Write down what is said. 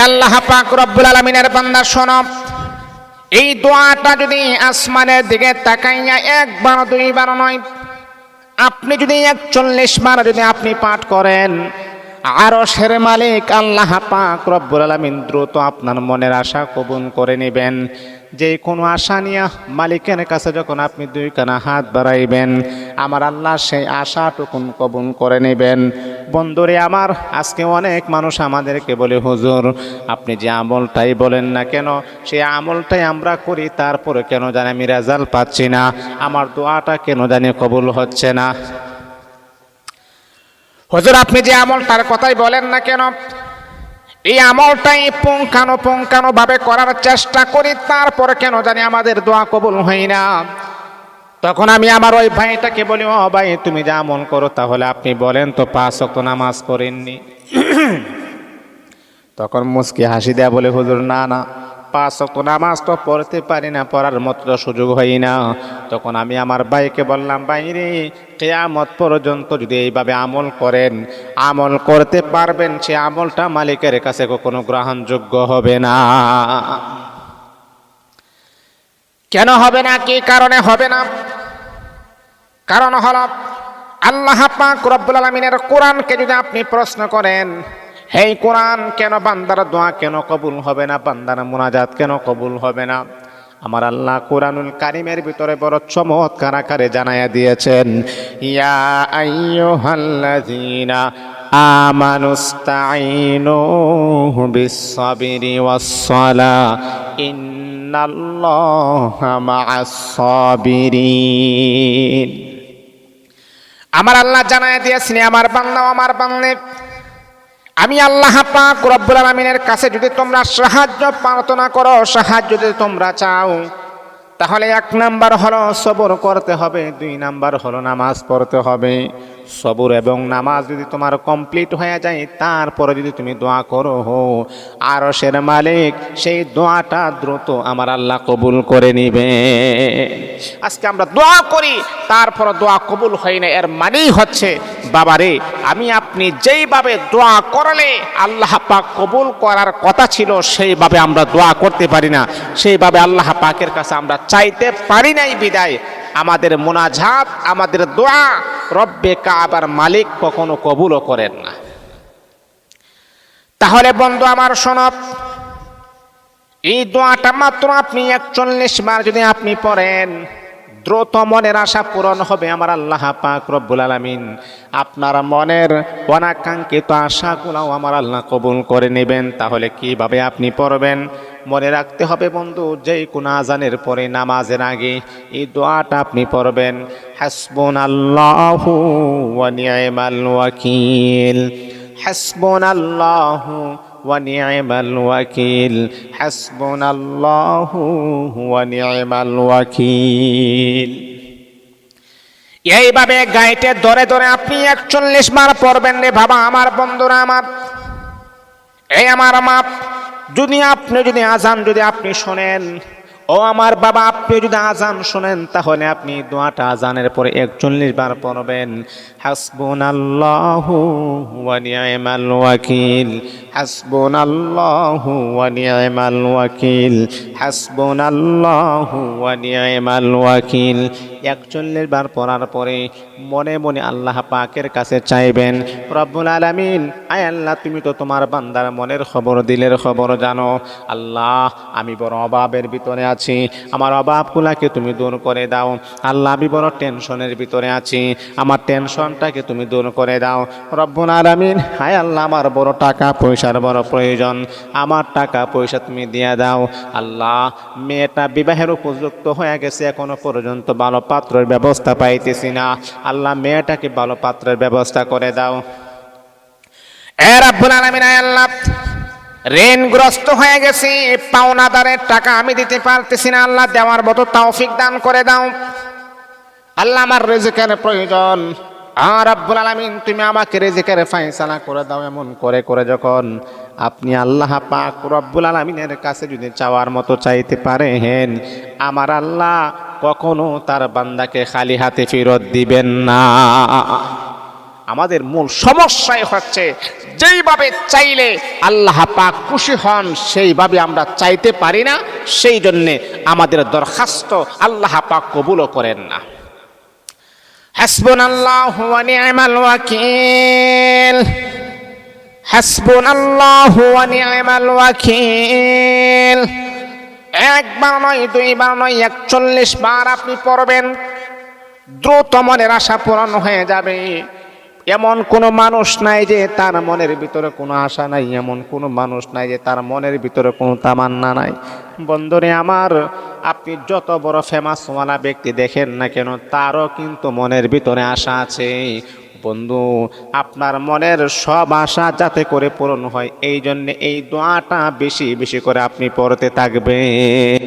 আল্লাহ পাক রব্বুল আলামিনের বান্দা শোনো, এই দোয়াটা যদি আসমানের দিকে তাকাইয়া একবার দুইবার নয়, আপনি যদি 41 বার যদি আপনি পাঠ করেন, আরশের মালিক আল্লাহ পাক রব্বুল আলামিন দ্রুত আপনার মনের আশা কবুল করে নেবেন। যে কোনো আশা নিয়ে মালিকের কাছে যখন আপনি দুই কানা হাত বাড়াইবেন, আমার আল্লাহ সেই আশাটুকুন কবুল করে নেবেন। বন্ধুরে আমার, আজকে অনেক মানুষ আমাদেরকে বলে, হুজুর আপনি যে আমলটাই বলেন না কেন, সেই আমলটাই আমরা করি, তারপরে কেন জানি আমি রেজাল্ট পাচ্ছি না, আমার দোয়াটা কেন জানি কবুল হচ্ছে না। হুজুর আপনি যে আমলটার কথাই বলেন না কেন, এই আমলটাই পুঙ্খানুপুঙ্খানু ভাবে করার চেষ্টা করি, তারপরে কেন জানি আমাদের দোয়া কবুল হয় না। তখন আমি আমার ওই ভাইটাকে বলি, ও ভাই তুমি যে আমল করো তাহলে আপনি বলেন তো 5 ওয়াক্ত নামাজ পড়েননি? তখন মুস্কি হাসি দেয়া বলে, হুজুর না না, 5 ওয়াক্ত নামাজ তো পড়তে পারি না, পড়ার মতো সুযোগ হয় না। তখন আমি আমার ভাইকে বললাম, ভাই রে, কিয়ামত পর্যন্ত যদি এইভাবে আমল করেন, আমল করতে পারবেন, সে আমলটা মালিকের কাছে কখনো গ্রহণযোগ্য হবে না। কেন হবে না? কি কারণে হবে না? কারণ হলো, আল্লাহ পাক রব্বুল আলামিনের কোরআনকে যদি আপনি প্রশ্ন করেন, হেই কোরআন, কেন বান্দার দোয়া কেন কবুল হবে না, বান্দার মুনাজাত কেন কবুল হবে না? আমার আল্লাহ কোরআনুল কারীমের ভিতরে বড় চমৎকার আকারে জানায়া দিয়েছেন, ইয়া আইয়ুহাল্লাযীনা আমানুস্তাঈনু বিস-সাবরি ওয়াস-সালাহ ইন্নাল্লাহা মা'আস-সাবিরিন। আমার আল্লাহ জানায়া দিয়েছেন, আমার বান্দা আমার বান্দে, আমি আল্লাহ পাক রব্বুল আলামিনের কাছে যদি তোমরা সাহায্য প্রার্থনা করো, সাহায্য যদি তোমরা চাও, তাহলে 1 নাম্বার হলো সবর করতে হবে, 2 নাম্বার হলো নামাজ পড়তে হবে। সবর এবং নামাজ যদি তোমার কমপ্লিট হয়ে যায়, তারপরে যদি তুমি দোয়া করো, আরশের মালিক সেই দোয়াটা দ্রুত আমার আল্লাহ কবুল করে নিবে। আজকে আমরা দোয়া করি, তারপর দোয়া কবুল হয় না, এর মানেই হচ্ছে বাবারে, আমি আপনি যেইভাবে দোয়া করলে আল্লাহ পাক কবুল করার কথা ছিল, সেইভাবে আমরা দোয়া করতে পারি না, সেইভাবে আল্লাহ পাকের কাছে আমরা চাইতে পারি নাই, বিদায় আমাদের মুনাজাত, আমাদের দোয়া রব্বে কাবার মালিক কখনো কবুলও করেন না। তাহলে বন্ধু আমার শোনো, এই দোয়াটা মাত্র আপনি 41 বার যদি আপনি পড়েন, দ্রুত মনের আশা পূরণ হবে। আমার আল্লাহ পাক রব্বুল আলামিন আপনার মনের অনাকাঙ্ক্ষিত আশাগুলোও আমার আল্লাহ কবুল করে নেবেন। তাহলে কিভাবে আপনি পড়বেন? মনে রাখতে হবে বন্ধু, যেই কোন আজানের পরে, নামাজের আগে এই দোয়াটা আপনি পড়বেন, হাসবুনাল্লাহু ওয়া নি'মাল ওয়াকিল, হাসবুনাল্লাহু ওয়া নি'মাল ওয়াকিল, হাসবুনাল্লাহু ওয়া নি'মাল ওয়াকিল। এইভাবে গাইতে ধরে ধরে আপনি 41 বার পড়বেন রে বাবা, আমার বন্ধুরা আমার, এই আমার মা, যদি আজান যদি আপনি শোনেন, ও আমার বাবা, আপনি যদি আজান শোনেন, তাহলে আপনি দোয়াটা আজানের পরে 41 বার পড়বেন, হাসবুনাল্লাহু ওয়া নি'মাল ওয়াকিল, হাসবুনাল্লাহু ওয়া নি'মাল ওয়াকিল, হাসবুনাল্লাহু ওয়া নি'মাল ওয়াকিল। 41 বার পড়ার পরে মনে মনে আল্লাহ পাকের কাছে চাইবেন, রব্বুল আলামিন, আয় আল্লাহ, তুমি তো তোমার বান্দার মনের খবর, দিলের খবর জানো। আল্লাহ, আমি বড় অভাবের ভিতরে আছি, আমার অভাবগুলাকে তুমি দূর করে দাও। আল্লাহ, আমি বড় টেনশনের ভিতরে আছি, আমার টেনশনটাকে তুমি দূর করে দাও। রব্বুল আলামিন, আয় আল্লাহ, আমার বড় টাকা পয়সার বড় প্রয়োজন, আমার টাকা পয়সা তুমি দিয়ে দাও। আল্লাহ, মেয়েটা বিবাহের উপযুক্ত হয়ে গেছে, এখনো পর্যন্ত ভালো পাত্রের ব্যবস্থা পাইতেছি না। আল্লাহ, মেয়েটাকে ভালো পাত্রের ব্যবস্থা করে দাও। এ রব্বুল আলামিন, আয় আল্লাহ, ঋণগ্রস্ত হয়ে গেছি, পাওনাদারের টাকা আমি দিতে পারতেছি না, আল্লাহ দেওয়ার মতো তৌফিক দান করে দাও। আল্লাহ, আমার রিজিকের প্রয়োজন, আর রব্বুল আলামিন, তুমি আমাকে রিজিকের ফয়সালা করে দাও। এমন করে করে যখন আপনি আল্লাহ পাক রব্বুল আলামিনের কাছে যদি চাওয়ার মতো চাইতে পারেন, আমার আল্লাহ কখনো তার বান্দাকে খালি হাতে ফেরত দিবেন না। আমাদের মূল সমস্যাই হচ্ছে যেইভাবে চাইলে আল্লাহ পাক খুশি হন সেইভাবে আমরা চাইতে পারি না, সেই জন্যে আমাদের দরখাস্ত আল্লাহ পাক কবুলও করেন না। হাসবুনাল্লাহু ওয়া নি'মাল ওয়াকিল, হাসবুনাল্লাহু ওয়া নি'মাল ওয়াকিল। একবার নয়, দুইবার নয়, 41 বার আপনি পড়বেন। দ্রুত মনের আশা পূরণ হয়ে যাবে। এমন কোনো মানুষ নাই যে তার মনের ভিতরে কোনো আশা নাই, এমন কোনো মানুষ নাই যে তার মনের ভিতরে কোনো তামান্না নাই। বন্ধুরে আমার, আপনি যত বড় ফেমাস ওয়ালা ব্যক্তি দেখেন না কেন, তারও কিন্তু মনের ভিতরে আশা আছে। বন্ধু, আপনার মনের সব আশা যাতে করে পূরণ হয়, এই জন্যে এই দোয়াটা বেশি বেশি করে আপনি পড়তে থাকবেন।